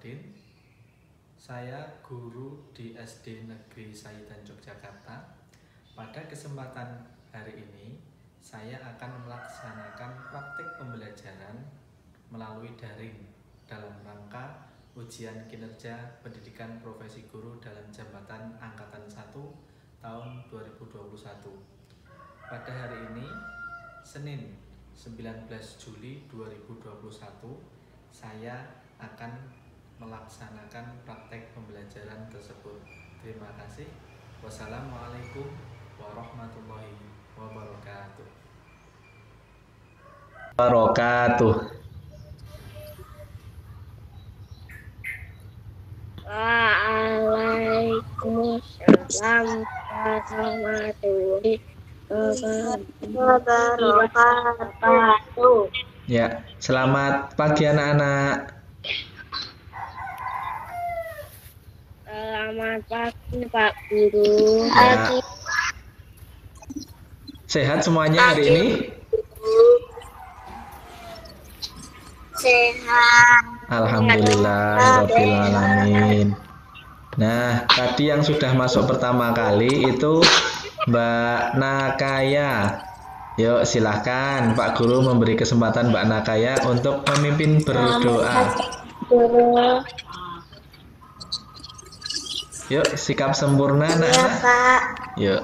Muhammedin. Saya guru di SD Negeri Saidan Yogyakarta. Pada kesempatan hari ini, saya akan melaksanakan praktik pembelajaran melalui daring dalam rangka ujian kinerja pendidikan profesi guru dalam jabatan Angkatan 1 tahun 2021. Pada hari ini, Senin 19 Juli 2021, saya akan melaksanakan praktek pembelajaran tersebut. Terima kasih. Wassalamualaikum warahmatullahi wabarakatuh. Waalaikumsalam warahmatullahi wabarakatuh. Ya, selamat pagi anak-anak. Selamat pagi Pak Guru. Ya. Sehat semuanya hari ini? Sehat. Alhamdulillah rabbil alamin. Nah, tadi yang sudah masuk pertama kali itu Mbak Nakaya. Yuk silahkan Pak Guru memberi kesempatan Mbak Nakaya untuk memimpin berdoa. Yuk sikap sempurna Ya, anak-anak. Pak. Yuk.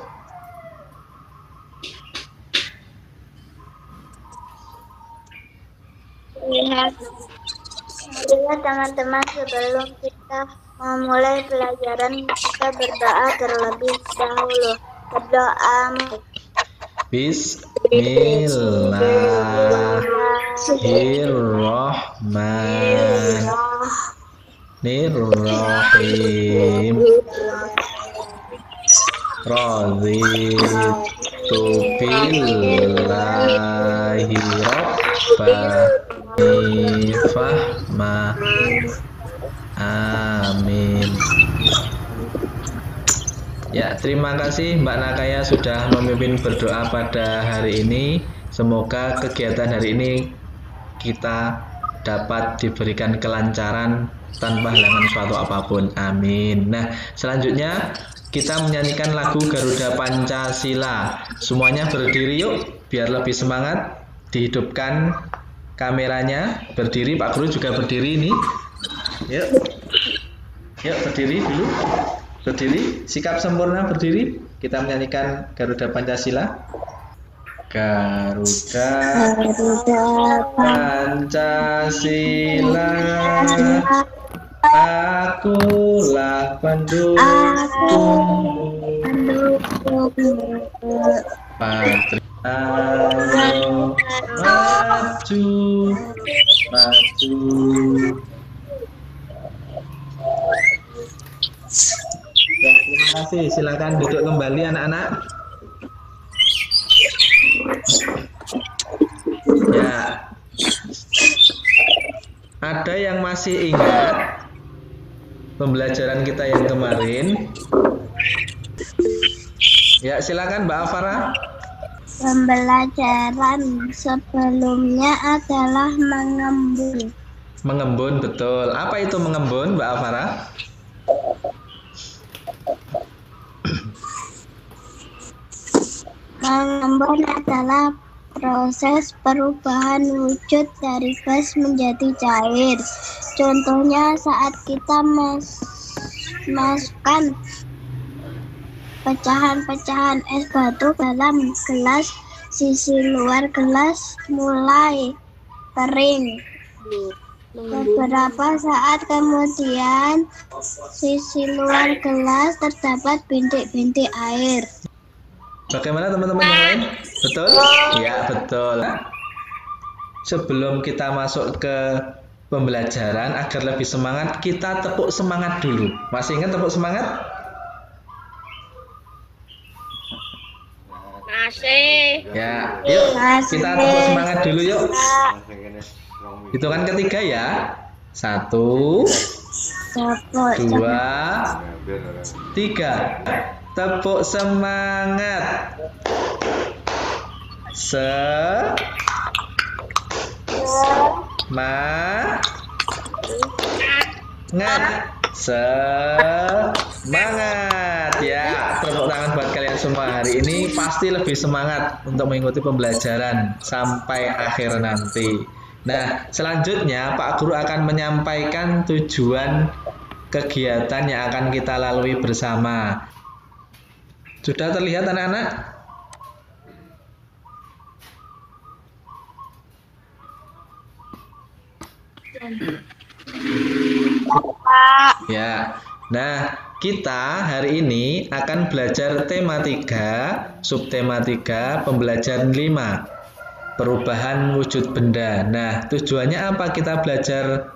Lihat teman-teman, sebelum kita memulai pelajaran, kita berdoa terlebih dahulu. Berdoa. Bismillahirrahmanirrahim. Raditu billahi rabbani fahma. Amin. Ya, terima kasih Mbak Nakaya sudah memimpin berdoa pada hari ini. Semoga kegiatan hari ini kita dapat diberikan kelancaran tanpa halangan suatu apapun. Amin. Nah, selanjutnya kita menyanyikan lagu Garuda Pancasila. Semuanya berdiri yuk, biar lebih semangat. Dihidupkan kameranya. Berdiri, Pak Guru juga berdiri ini. Yuk. Yuk, berdiri dulu. Berdiri, sikap sempurna berdiri. Kita menyanyikan Garuda Pancasila. Garuda Pancasila, akulah pendukung Patria maju, maju. Ya, terima kasih. Silakan duduk kembali anak-anak. Ya. Ada yang masih ingat pembelajaran kita yang kemarin? Ya, silakan Mbak Afara. Pembelajaran sebelumnya adalah mengembun. Mengembun, betul. Apa itu mengembun, Mbak Afara? Mengembun adalah proses perubahan wujud dari gas menjadi cair. Contohnya saat kita masukkan pecahan-pecahan es batu dalam gelas, sisi luar gelas mulai kering. Beberapa saat kemudian, sisi luar gelas terdapat bintik-bintik air. Bagaimana teman-teman yang lain? Betul? Ya, betul. Sebelum kita masuk ke pembelajaran, agar lebih semangat, kita tepuk semangat dulu. Masih ingat tepuk semangat? Masih. Ya, yuk kita tepuk semangat dulu yuk. Hitungan ketiga ya. 1, 2, 3. Tepuk semangat. Semangat ya, tepuk tangan buat kalian semua. Hari ini pasti lebih semangat untuk mengikuti pembelajaran sampai akhir nanti. Nah, selanjutnya Pak Guru akan menyampaikan tujuan kegiatan yang akan kita lalui bersama. Sudah terlihat anak-anak? Ya. Nah, kita hari ini akan belajar tema 3, subtema 3, pembelajaran 5, perubahan wujud benda. Nah, tujuannya apa kita belajar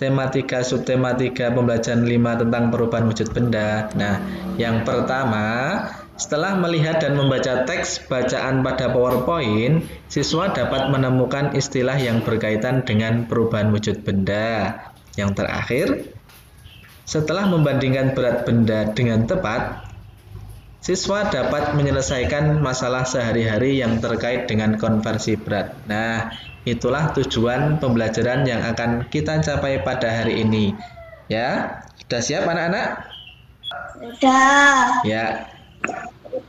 tema 3, subtema 3, pembelajaran 5 tentang perubahan wujud benda? Nah, yang pertama, setelah melihat dan membaca teks bacaan pada PowerPoint, siswa dapat menemukan istilah yang berkaitan dengan perubahan wujud benda. Yang terakhir, setelah membandingkan berat benda dengan tepat, siswa dapat menyelesaikan masalah sehari-hari yang terkait dengan konversi berat. Nah, itulah tujuan pembelajaran yang akan kita capai pada hari ini. Ya, sudah siap anak-anak? Sudah. Ya.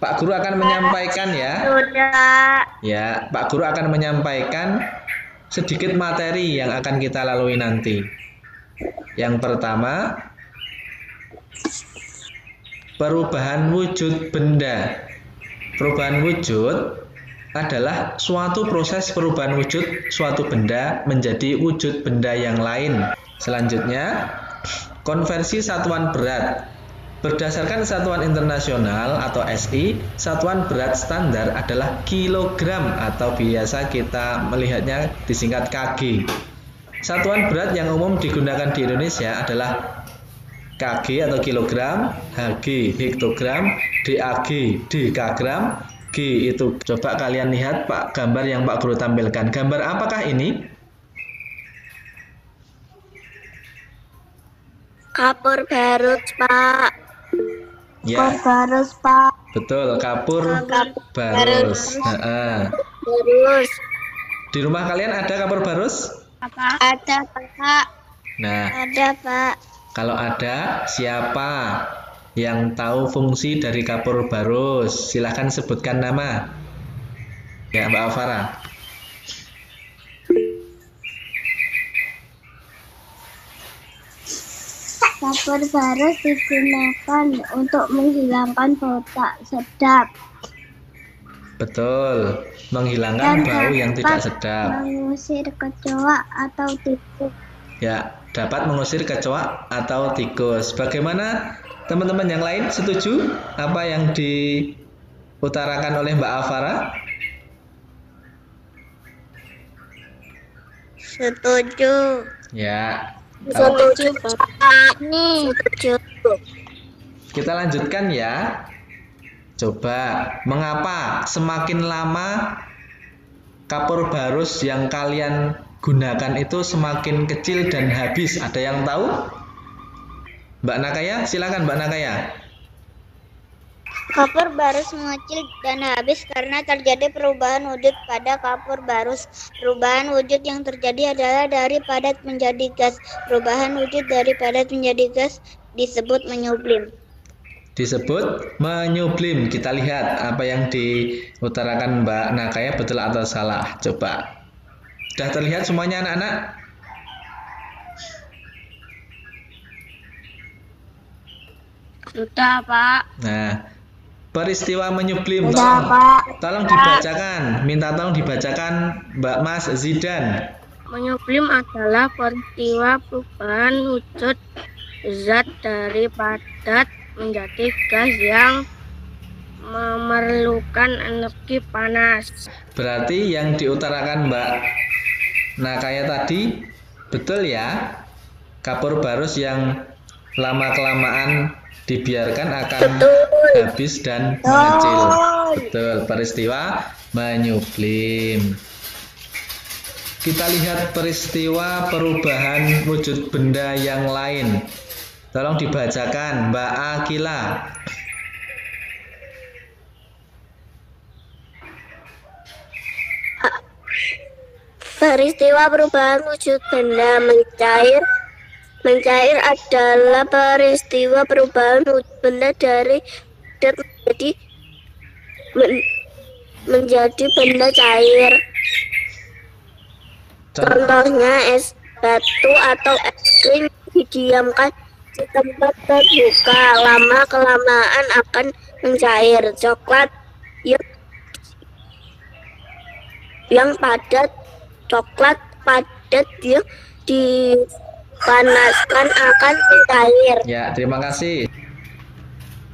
Pak Guru akan menyampaikan ya. Sudah. Ya, Pak Guru akan menyampaikan sedikit materi yang akan kita lalui nanti. Yang pertama, perubahan wujud benda. Perubahan wujud adalah suatu proses perubahan wujud suatu benda menjadi wujud benda yang lain. Selanjutnya, konversi satuan berat. Berdasarkan satuan internasional atau SI, satuan berat standar adalah kilogram atau biasa kita melihatnya disingkat kg. Satuan berat yang umum digunakan di Indonesia adalah kg atau kilogram, Hg hektogram, Dag dekagram, G itu. Coba kalian lihat Pak gambar yang Pak Guru tampilkan. Gambar apakah ini? Kapur barus, Pak. Ya. Kapur barus, Pak. Betul, kapur barus. Barus. Di rumah kalian ada kapur barus? Apa? Ada, Pak. Nah, Ada, Pak. kalau ada, siapa yang tahu fungsi dari kapur barus? Silahkan sebutkan nama. Ya, Mbak Alvara. Kapur barus digunakan untuk menghilangkan bau tak sedap. Betul, menghilangkan bau yang tidak sedap. Mengusir kecoa atau tikus. Ya, dapat mengusir kecoa atau tikus. Bagaimana teman-teman yang lain setuju apa yang diutarakan oleh Mbak Alvara? Setuju. Ya. Setuju, Pak. Setuju. Kita lanjutkan ya. Coba, mengapa semakin lama kapur barus yang kalian gunakan itu semakin kecil dan habis? Ada yang tahu? Mbak Nakaya, silakan Mbak Nakaya. Kapur barus mengecil dan habis karena terjadi perubahan wujud pada kapur barus. Perubahan wujud yang terjadi adalah dari padat menjadi gas. Perubahan wujud dari padat menjadi gas disebut menyublim. Disebut menyublim. Kita lihat apa yang diutarakan Mbak Nakaya betul atau salah. Coba. Sudah terlihat semuanya anak-anak? Sudah, Pak. Nah, peristiwa menyublim Sudah, Pak. tolong dibacakan. Minta tolong dibacakan Mbak Mas Zidan. Menyublim adalah peristiwa perubahan wujud zat dari padat menjadi gas yang memerlukan energi panas. Berarti yang diutarakan Mbak Nakaya tadi betul ya? Kapur barus yang lama-kelamaan dibiarkan akan habis dan mengecil. Betul, peristiwa menyublim. Kita lihat peristiwa perubahan wujud benda yang lain. Tolong dibacakan Mbak Akila. Peristiwa perubahan wujud benda mencair Mencair adalah peristiwa perubahan wujud benda dari padat menjadi benda cair. Contohnya es batu atau es krim didiamkan di tempat terbuka, lama-kelamaan akan mencair. Coklat yang padat, coklat padat yang dipanaskan akan mencair. Ya, terima kasih.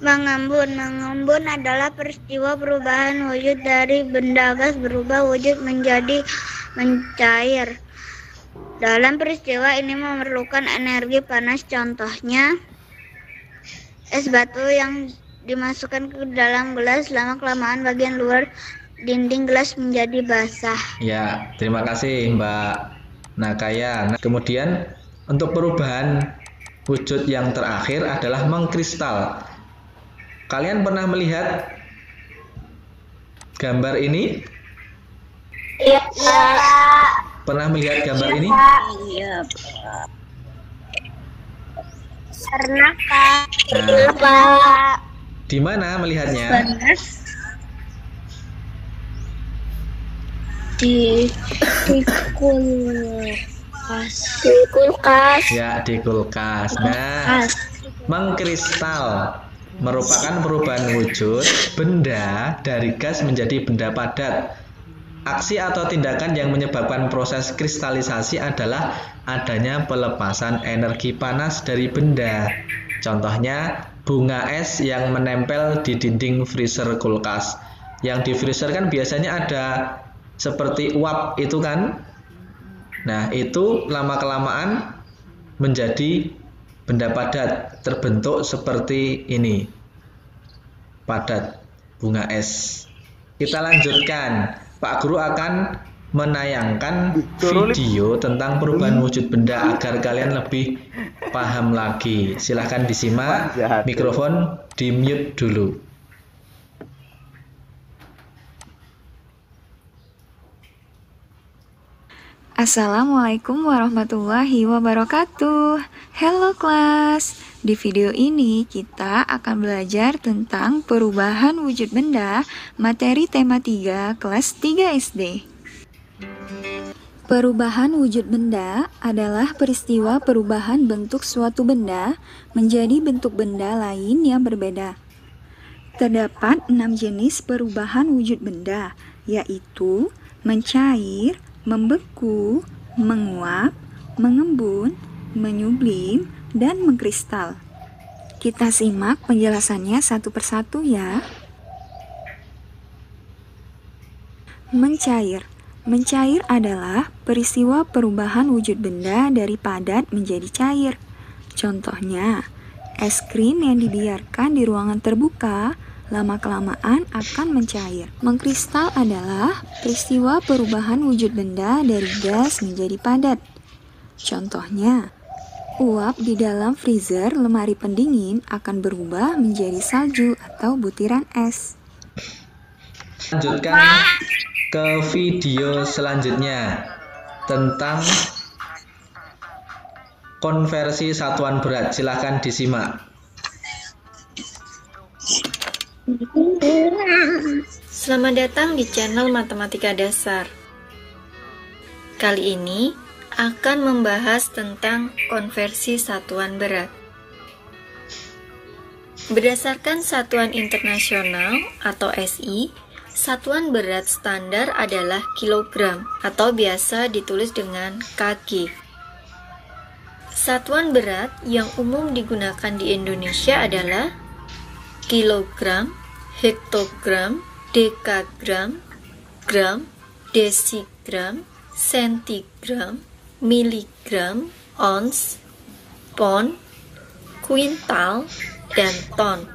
Mengembun. Mengembun adalah peristiwa perubahan wujud dari benda gas berubah wujud menjadi mencair. Dalam peristiwa ini memerlukan energi panas. Contohnya, es batu yang dimasukkan ke dalam gelas, lama-kelamaan bagian luar dinding gelas menjadi basah. Ya, terima kasih Mbak Nakaya. Nah, kemudian untuk perubahan wujud yang terakhir adalah mengkristal. Kalian pernah melihat gambar ini? Iya, Pernah melihat gambar ini? Iya, pernah, Pak. Nah, Pak. di mana melihatnya? Di kulkas. Di kulkas. Ya, di kulkas. Nah, mengkristal merupakan perubahan wujud benda dari gas menjadi benda padat. Aksi atau tindakan yang menyebabkan proses kristalisasi adalah adanya pelepasan energi panas dari benda. Contohnya, bunga es yang menempel di dinding freezer kulkas. Yang di freezer kan biasanya ada seperti uap itu kan. Nah, itu lama-kelamaan menjadi benda padat, terbentuk seperti ini. Padat, bunga es. Kita lanjutkan. Pak Guru akan menayangkan video tentang perubahan wujud benda agar kalian lebih paham lagi. Silahkan disimak, mikrofon di mute dulu. Assalamualaikum warahmatullahi wabarakatuh. Halo kelas. Di video ini kita akan belajar tentang perubahan wujud benda, materi tema 3 kelas 3 SD. Perubahan wujud benda adalah peristiwa perubahan bentuk suatu benda menjadi bentuk benda lain yang berbeda. Terdapat 6 jenis perubahan wujud benda, yaitu mencair, membeku, menguap, mengembun, menyublim, dan mengkristal. Kita simak penjelasannya satu persatu ya. Mencair. Mencair adalah peristiwa perubahan wujud benda dari padat menjadi cair. Contohnya, es krim yang dibiarkan di ruangan terbuka lama-kelamaan akan mencair. Mengkristal adalah peristiwa perubahan wujud benda dari gas menjadi padat. Contohnya, uap di dalam freezer lemari pendingin akan berubah menjadi salju atau butiran es. Lanjutkan ke video selanjutnya tentang konversi satuan berat. Silahkan disimak. Selamat datang di channel Matematika Dasar. Kali ini akan membahas tentang konversi satuan berat. Berdasarkan Satuan Internasional atau SI, satuan berat standar adalah kilogram atau biasa ditulis dengan kg. Satuan berat yang umum digunakan di Indonesia adalah kilogram, hektogram, dekagram, gram, desigram, sentigram, miligram, ons, pon, kuintal, dan ton.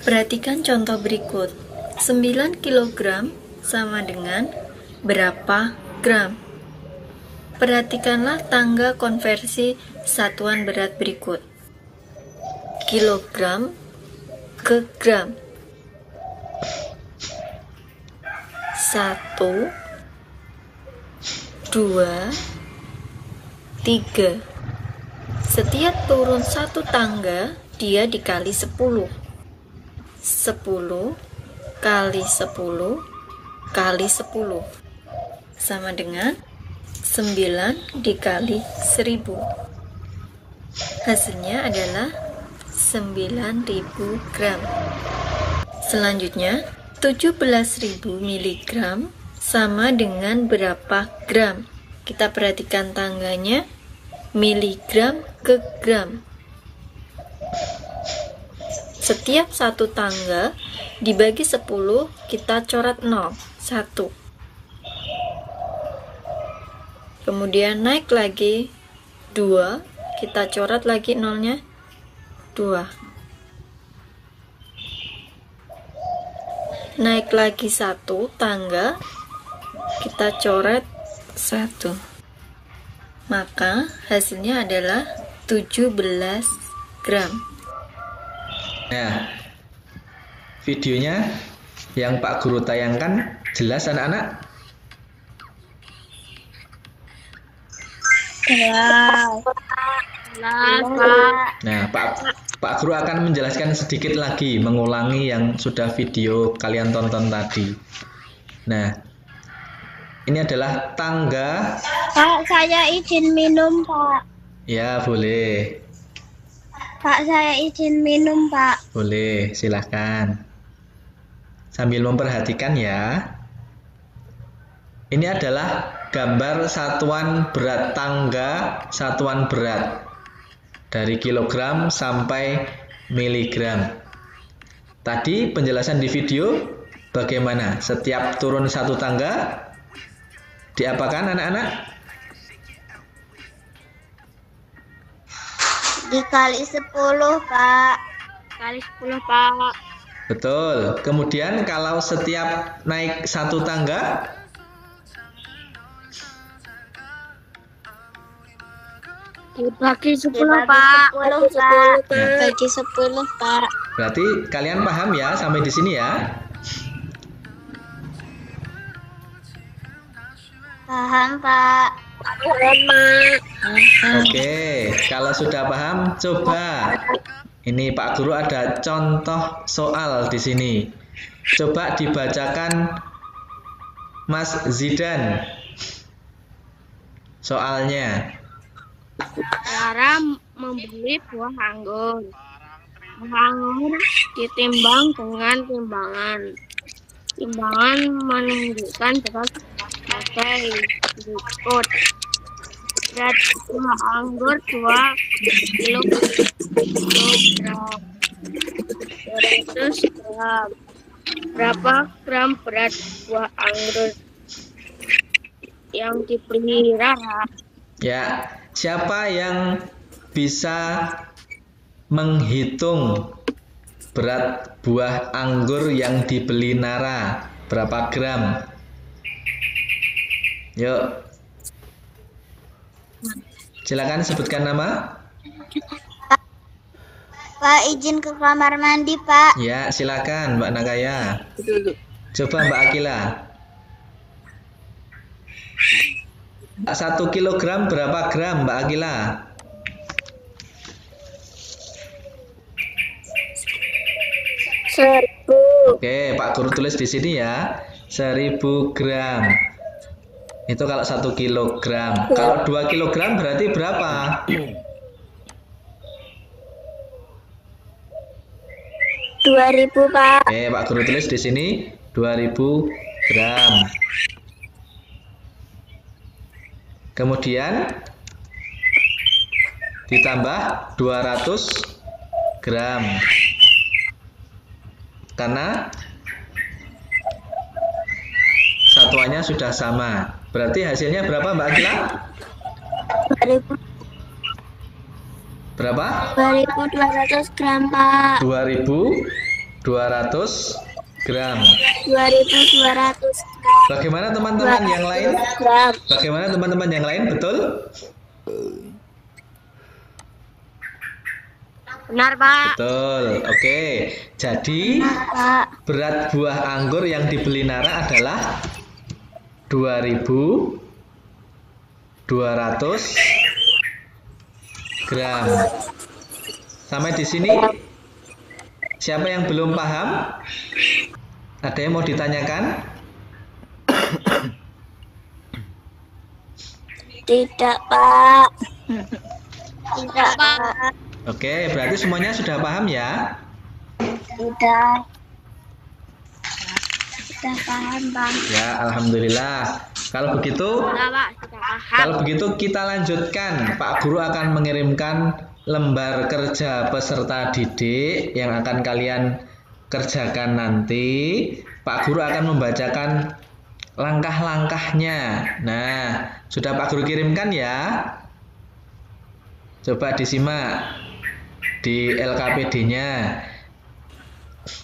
Perhatikan contoh berikut. 9 kg sama dengan berapa gram? Perhatikanlah tangga konversi satuan berat berikut. Kilogram ke gram. 1 2, 3. Setiap turun satu tangga, dia dikali 10. 10 kali 10 kali 10 sama dengan 9 dikali 1000. Hasilnya adalah 9.000 gram. Selanjutnya, 17.000 mg sama dengan berapa gram? Kita perhatikan tangganya, miligram ke gram. Setiap satu tangga dibagi 10, kita coret 0, 1. Kemudian naik lagi 2, kita coret lagi nolnya 2. Naik lagi 1 tangga, kita coret 1. Maka hasilnya adalah 17 gram. Nah, videonya yang Pak Guru tayangkan jelas anak-anak? Jelas, Pak. Nah, Pak Guru akan menjelaskan sedikit lagi, mengulangi yang sudah video kalian tonton tadi. Nah, ini adalah tangga. Pak, saya izin minum, Pak. Ya, boleh. Pak, saya izin minum, Pak. Boleh, silahkan. Sambil memperhatikan ya. Ini adalah gambar satuan berat tangga, satuan berat dari kilogram sampai miligram. Tadi penjelasan di video bagaimana? Setiap turun satu tangga diapakan anak-anak? Dikali 10, Pak. Kali 10, Pak. Betul. Kemudian kalau setiap naik satu tangga Dibagi 10, Pak. Bagi 10, Pak. berarti kalian paham ya sampai di sini ya? Paham, Pak. Oke, kalau sudah paham, coba. Ini Pak Guru ada contoh soal di sini. Coba dibacakan Mas Zidan. Soalnya. Cara membeli buah anggur. Buah anggur ditimbang dengan timbangan. Timbangan menunjukkan berat pakai berikut. Berat buah anggur 2 kilogram. 200 gram. Berapa gram berat buah anggur yang dipelihara? Ya, siapa yang bisa menghitung berat buah anggur yang dibeli Nara? Berapa gram? Yuk. Silakan sebutkan nama. Pak, izin ke kamar mandi, Pak. Ya, silakan Mbak Nakaya. Coba Mbak Akila. 1 kilogram berapa gram Mbak Akila? Oke, Pak Guru tulis di sini ya. 1000 gram. Itu kalau 1 kilogram. Kalau 2 kilogram berarti berapa? 2000, Pak. Oke, Pak Guru tulis di sini 2000 gram. Kemudian ditambah 200 gram. Karena satuannya sudah sama. Berarti hasilnya berapa Mbak Akila? 2000. Berapa? 2200 gram, Pak. 2200 gram. 2200 Bagaimana teman-teman yang lain? gram. Bagaimana teman-teman yang lain? Betul? Benar, Pak. Betul. Oke. Jadi Pak. berat buah anggur yang dibeli Nara adalah 2000 200 gram. Sampai di sini siapa yang belum paham? Ada yang mau ditanyakan? Tidak, Pak. Tidak, Pak. Oke, berarti semuanya sudah paham ya? Tidak. Sudah paham, Bang. Ya, alhamdulillah. Kalau begitu, Sudah, Pak. Sudah paham. kalau begitu kita lanjutkan. Pak Guru akan mengirimkan lembar kerja peserta didik yang akan kalian kerjakan nanti. Pak Guru akan membacakan langkah-langkahnya. Nah, sudah Pak Guru kirimkan ya? Coba disimak di LKPD-nya.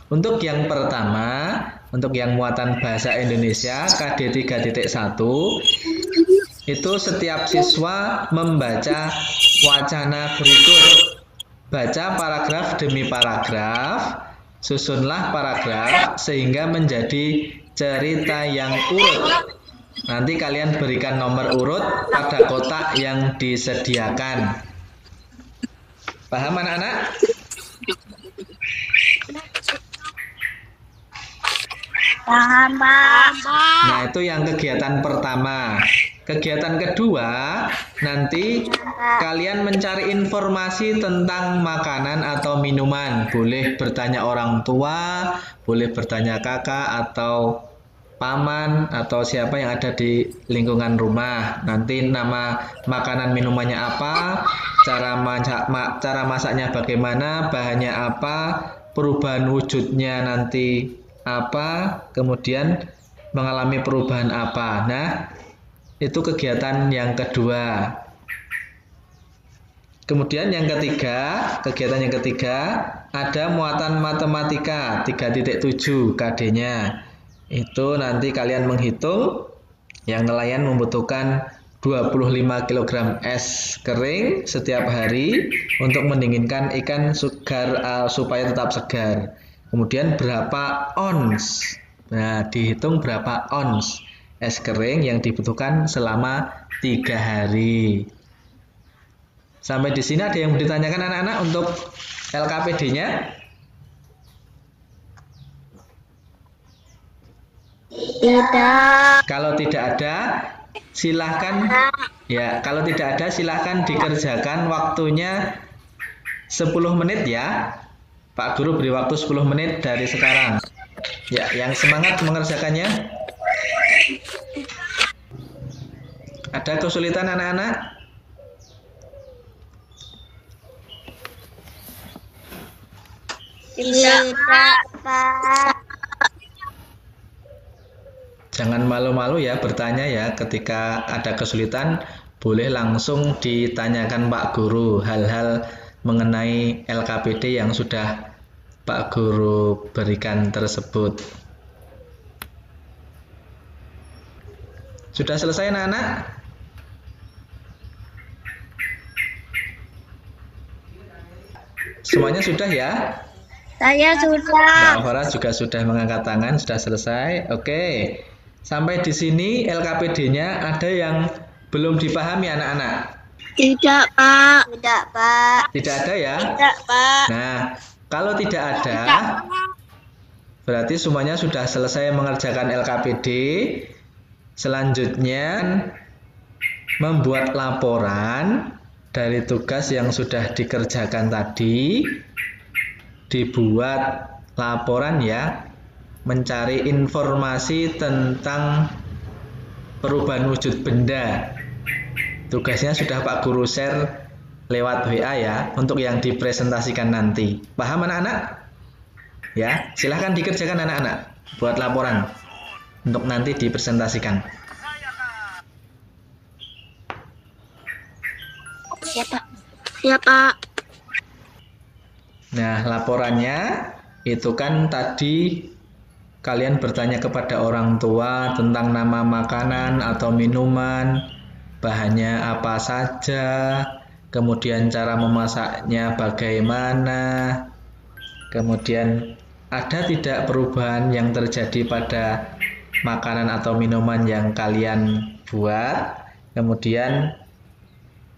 Untuk yang pertama, untuk yang muatan bahasa Indonesia KD 3.1, itu setiap siswa membaca wacana berikut. Baca paragraf demi paragraf, susunlah paragraf sehingga menjadi cerita yang urut. Nanti kalian berikan nomor urut pada kotak yang disediakan. Paham anak-anak? Paham, Pak. Nah, itu yang kegiatan pertama. Kegiatan kedua, nanti kalian mencari informasi tentang makanan atau minuman. Boleh bertanya orang tua, boleh bertanya kakak atau paman atau siapa yang ada di lingkungan rumah. Nanti nama makanan minumannya apa, cara masaknya bagaimana, bahannya apa, perubahan wujudnya nanti apa, kemudian mengalami perubahan apa. Nah, itu kegiatan yang kedua. Kemudian yang ketiga, kegiatan yang ketiga ada muatan matematika 3.7 KD-nya. Itu nanti kalian menghitung yang nelayan membutuhkan 25 kg es kering setiap hari untuk mendinginkan ikan segar supaya tetap segar. Kemudian berapa ons? Nah, dihitung berapa ons es kering yang dibutuhkan selama 3 hari. Sampai di sini ada yang mau ditanyakan anak-anak untuk LKPD-nya? Tidak. Kalau tidak ada, silahkan ya. Kalau tidak ada, silahkan dikerjakan waktunya 10 menit ya. Pak Guru beri waktu 10 menit dari sekarang. Ya, yang semangat mengerjakannya. Ada kesulitan anak-anak? Tidak, Pak. Jangan malu-malu ya bertanya ya, ketika ada kesulitan boleh langsung ditanyakan Pak Guru hal-hal mengenai LKPD yang sudah Pak Guru berikan tersebut. Sudah selesai anak-anak? Semuanya sudah ya? Saya sudah. Mbak Farah juga sudah mengangkat tangan, sudah selesai. Oke. Sampai di sini LKPD-nya ada yang belum dipahami anak-anak? Tidak, Pak. Tidak, Pak. Tidak ada ya? Tidak, Pak. Nah, kalau tidak ada, berarti semuanya sudah selesai mengerjakan LKPD. Selanjutnya, membuat laporan dari tugas yang sudah dikerjakan tadi. Dibuat laporan ya, mencari informasi tentang perubahan wujud benda. Tugasnya sudah Pak Guru share lewat WA ya, untuk yang dipresentasikan nanti. Paham anak-anak? Ya, silahkan dikerjakan anak-anak, buat laporan untuk nanti dipresentasikan. Siapa? Nah, laporannya itu kan tadi kalian bertanya kepada orang tua tentang nama makanan atau minuman, bahannya apa saja, kemudian cara memasaknya bagaimana, kemudian ada tidak perubahan yang terjadi pada makanan atau minuman yang kalian buat. Kemudian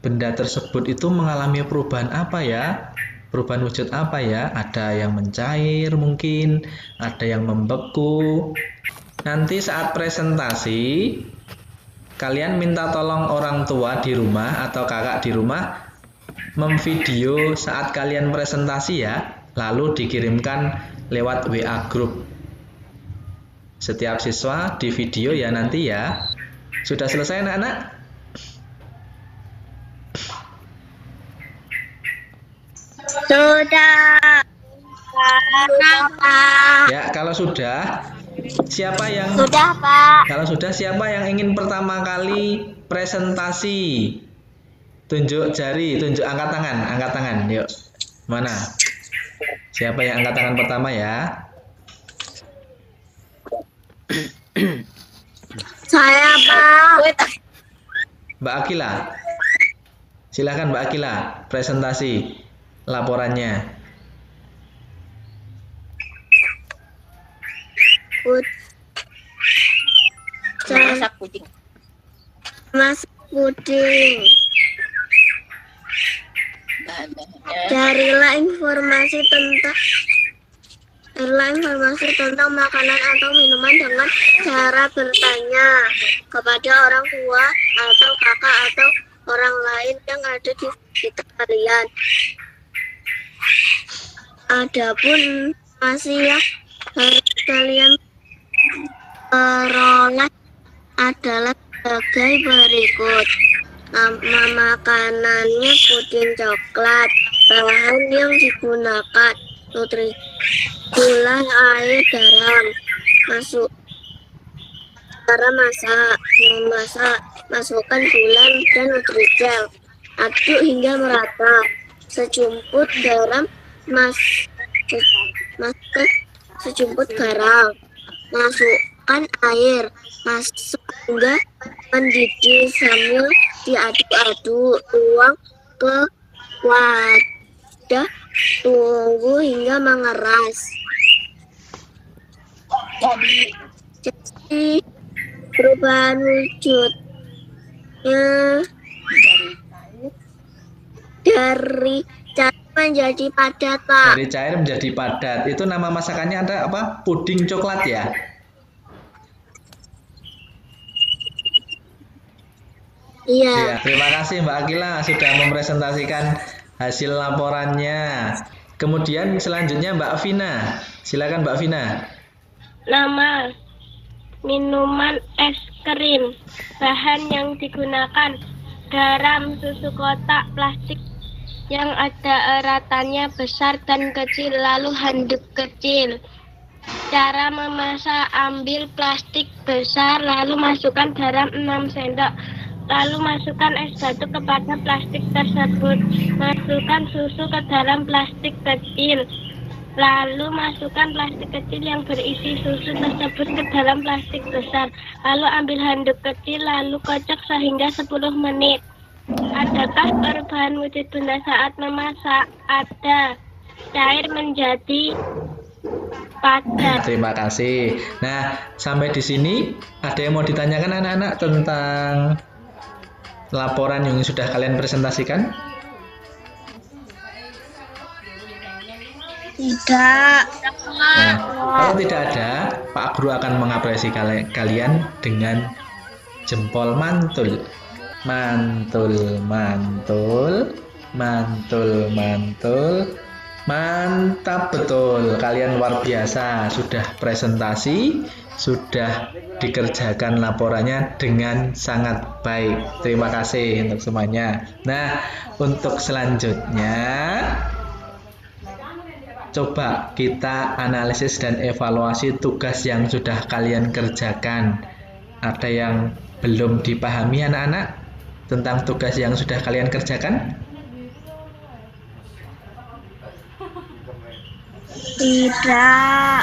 benda tersebut itu mengalami perubahan apa ya? Perubahan wujud apa ya? Ada yang mencair mungkin, ada yang membeku. Nanti saat presentasi, kalian minta tolong orang tua di rumah atau kakak di rumah memvideo saat kalian presentasi ya, lalu dikirimkan lewat WA group. Setiap siswa di video ya nanti ya. Sudah selesai anak-anak? Sudah. Ya, kalau sudah, siapa yang Sudah, Pak. kalau sudah siapa yang ingin pertama kali presentasi? Tunjuk jari, angkat tangan, yuk. Mana? Siapa yang angkat tangan pertama ya? Saya, Pak. Mbak Akila. Silakan Mbak Akila, presentasi laporannya. Masak puding. Carilah informasi tentang makanan atau minuman dengan cara bertanya kepada orang tua atau kakak atau orang lain yang ada di sekitar kalian. Adapun informasi yang harus kalian peroleh adalah sebagai berikut. Nama makanannya puding coklat. Bahan yang digunakan nutrisi gula, air, garam. Cara memasak, masukkan gula dan nutrijel. Aduk hingga merata. Sejumput garam, sejumput garam. Masukkan air, masuk hingga mendidih sambil diaduk-aduk. Tuang ke wadah, tunggu hingga mengeras. Jadi perubahan wujudnya dari cair menjadi padat, Pak. Dari cair menjadi padat. Itu nama masakannya ada apa? Puding coklat ya? Iya. Ya, terima kasih Mbak Akila sudah mempresentasikan hasil laporannya. Kemudian selanjutnya Mbak Vina. Silakan Mbak Vina. Nama minuman es krim. Bahan yang digunakan garam, susu kotak, plastik yang ada eratannya besar dan kecil, lalu handuk kecil. Cara memasak: ambil plastik besar, lalu masukkan garam 6 sendok. Lalu masukkan es batu kepada plastik tersebut. Masukkan susu ke dalam plastik kecil. Lalu masukkan plastik kecil yang berisi susu tersebut ke dalam plastik besar. Lalu ambil handuk kecil, lalu kocok sehingga 10 menit. Adakah perubahan wujud benda saat memasak? Ada. Cair menjadi padat. Terima kasih. Nah, sampai di sini ada yang mau ditanyakan anak-anak tentang laporan yang sudah kalian presentasikan? Tidak. Nah, kalau tidak ada, Pak Guru akan mengapresiasi kalian dengan jempol mantul. Mantul, mantul, mantul, mantul. Mantap betul, kalian luar biasa, sudah presentasi, sudah dikerjakan laporannya dengan sangat baik. Terima kasih untuk semuanya. Nah, untuk selanjutnya coba kita analisis dan evaluasi tugas yang sudah kalian kerjakan. Ada yang belum dipahami anak-anak tentang tugas yang sudah kalian kerjakan? Tidak.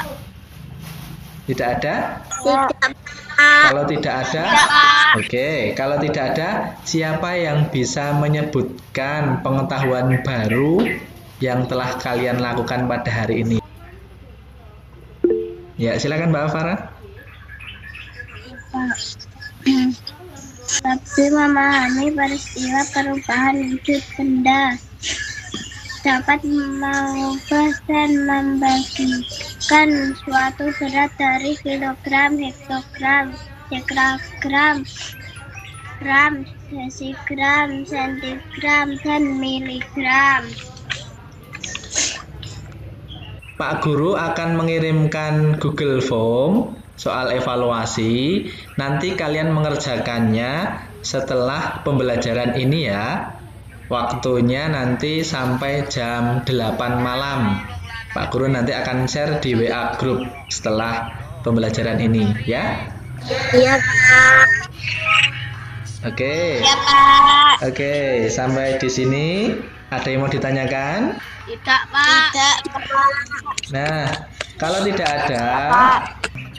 Tidak ada? Tidak. Kalau tidak ada, oke. Kalau tidak ada, siapa yang bisa menyebutkan pengetahuan baru yang telah kalian lakukan pada hari ini? Ya, silakan Mbak Farah. lebih memahami peristiwa perubahan wujud benda, dapat mengubah dan membagikan suatu berat dari kilogram, hektogram, dekragram, gram, desigram, sentigram, dan miligram. Pak Guru akan mengirimkan Google Form soal evaluasi. Nanti kalian mengerjakannya setelah pembelajaran ini ya. Waktunya nanti sampai jam 8 malam. Pak Guru nanti akan share di WA group setelah pembelajaran ini ya. Iya, Pak. Oke. Iya, Pak. Oke, sampai di sini ada yang mau ditanyakan? Tidak, Pak. Tidak, Pak. Nah, kalau tidak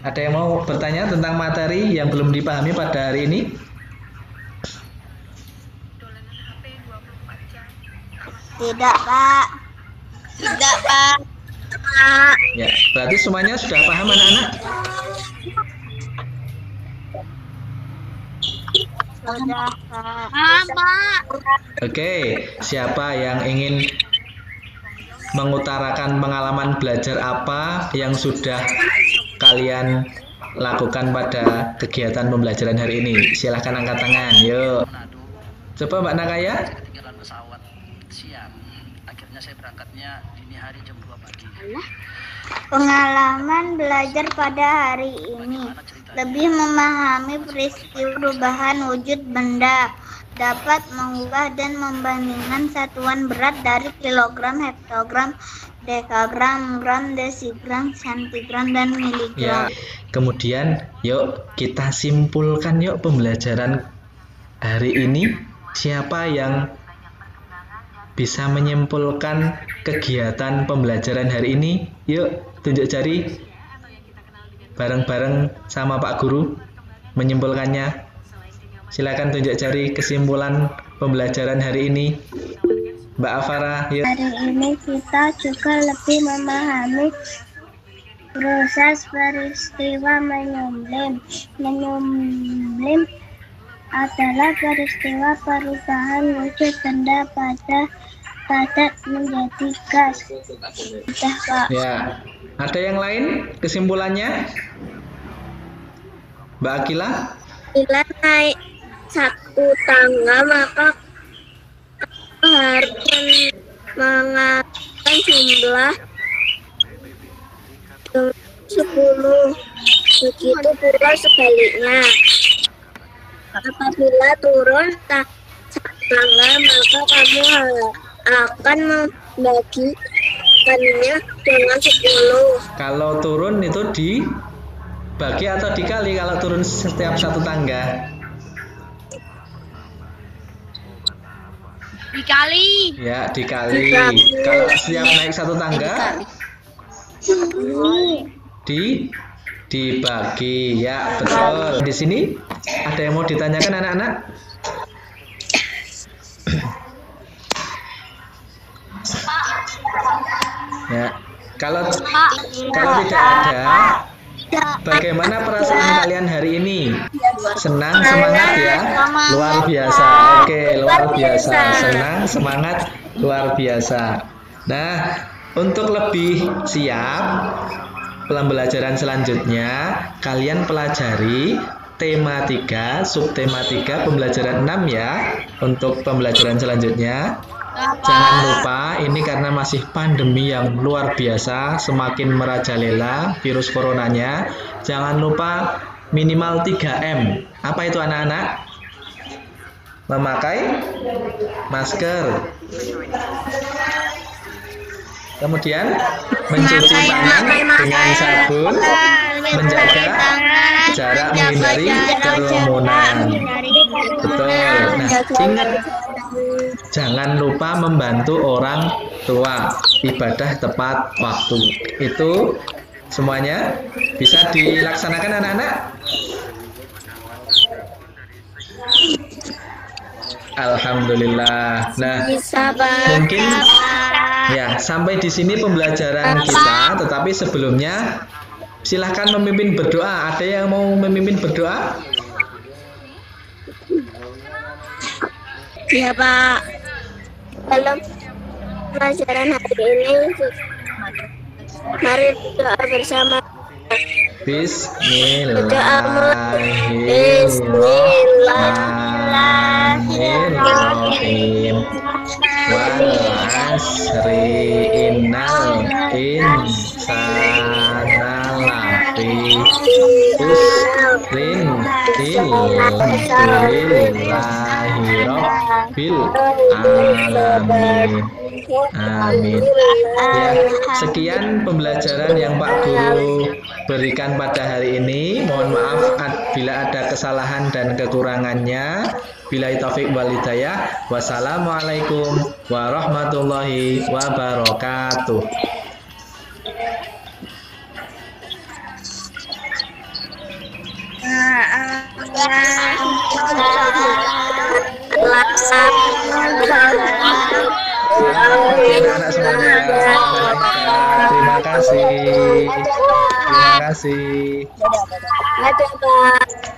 ada yang mau bertanya tentang materi yang belum dipahami pada hari ini? Tidak, Pak. Tidak, Pak. Pak. Ya, berarti semuanya sudah paham anak-anak? Sudah, Pak. Paham, Pak. Oke, siapa yang ingin mengutarakan pengalaman belajar apa yang sudah kalian lakukan pada kegiatan pembelajaran hari ini? Silahkan angkat tangan, yuk. Coba Mbak Nakaya. Ketinggalan pesawat siang. Akhirnya saya berangkatnya dini hari jam 2 pagi. Pengalaman belajar pada hari ini lebih memahami peristiwa perubahan wujud benda, dapat mengubah dan membandingkan satuan berat dari kilogram, hektogram, dekagram, gram, desigram, sentigram, dan miligram. Ya, kemudian yuk kita simpulkan yuk pembelajaran hari ini. Siapa yang bisa menyimpulkan kegiatan pembelajaran hari ini? Yuk, tunjuk jari bareng-bareng sama Pak Guru menyimpulkannya. Silakan tunjuk jari kesimpulan pembelajaran hari ini. Mbak Afara, yuk. Hari ini kita juga lebih memahami proses peristiwa menyumblim. Menyumblim adalah peristiwa perubahan wujud benda pada padat menjadi gas. Sudah, Pak. Ya, ada yang lain kesimpulannya? Mbak Akila? Bila naik satu tangga maka harus mengatur jumlah 10. Begitu pula sebaliknya. Apabila turun tangga maka kamu akan membagikannya dengan 10. Kalau turun itu dibagi atau dikali kalau turun setiap satu tangga? Dikali. Ya, dikali. Kalau setiap naik satu tangga dibagi. Ya, betul. Di sini ada yang mau ditanyakan anak-anak? Ya, kalau tidak ada, bagaimana perasaan kalian hari ini? Senang, semangat ya? Luar biasa. Oke, luar biasa. Senang, semangat, luar biasa. Nah, untuk lebih siap pembelajaran selanjutnya, kalian pelajari tema 3, subtema 3, pembelajaran 6 ya. Untuk pembelajaran selanjutnya, jangan lupa ini karena masih pandemi yang luar biasa, semakin merajalela virus coronanya. Jangan lupa minimal 3M. Apa itu anak-anak? Memakai masker. Kemudian mencuci tangan dengan sabun, menjaga jarak, menghindari kerumunan. Betul. Nah, ingat, jangan lupa membantu orang tua, ibadah tepat waktu. Itu semuanya bisa dilaksanakan anak-anak? Alhamdulillah. Nah, mungkin ya sampai di sini pembelajaran kita. Tetapi sebelumnya silahkan memimpin berdoa. Ada yang mau memimpin berdoa? Ya Pak. Dalam pelajaran hari ini, mari berdoa bersama. Bismillahirrahmanirrahim. Wal asri innal insana lafi khusrin illa rabbil alamin. Amin. Ya, sekian pembelajaran yang Pak Guru berikan pada hari ini. Mohon maaf bila ada kesalahan dan kekurangannya. Billahi taufik wal hidayah. Wassalamualaikum warahmatullahi wabarakatuh. Anak semuanya, terima kasih. Terima kasih. Ada Pak.